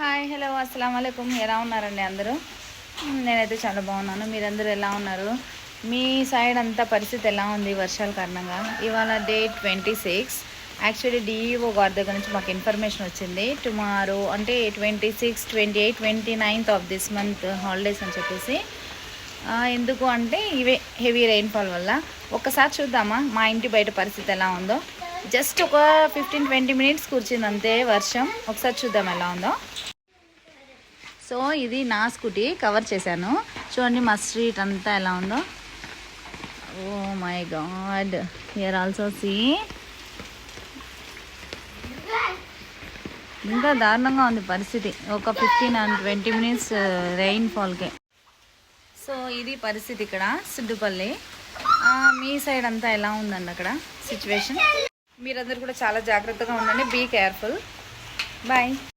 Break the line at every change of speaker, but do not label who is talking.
Hi hello అస్సలం వాలేకుం. ఎలా ఉన్నారండి అందరూ? నేనైతే చాలా బాగున్నాను. మీరందరూ ఎలా ఉన్నారు? మీ సైడ్ అంతా పరిస్థితి ఎలా ఉంది వర్షాల కారణంగా? ఇవాళ డేట్ 26. యాక్చువల్లీ డిఈఓ గారి దగ్గర నుంచి మాకు ఇన్ఫర్మేషన్ వచ్చింది. టుమారో అంటే 26, 28, 29th of this month holidays అని చెప్పేసి. ఎందుకు అంటే ఇవే హెవీ రెయిన్ఫాల్ వల్ల. ఒక్కసారి చూద్దామా మా ఇంటి బయట పరిస్థితి ఎలా ఉందో. జస్ట్ ఒక 15-20 మినిట్స్ కూర్చుంది అంతే వర్షం. ఒకసారి చూద్దాం ఎలా ఉందో. సో ఇది నా స్కూటీ కవర్ చేశాను. చూడండి మా స్ట్రీట్ అంతా ఎలా ఉందో. Oh my god, here also see. ఇంకా దారుణంగా ఉంది పరిస్థితి. ఒక 15-20 మినిట్స్ రెయిన్ఫాల్కే. సో ఇది పరిస్థితి ఇక్కడ సిడ్డుపల్లి. మీ సైడ్ అంతా ఎలా ఉందండి అక్కడ సిచ్యువేషన్? మీరందరూ కూడా చాలా జాగ్రత్తగా ఉండండి. Be careful. బాయ్.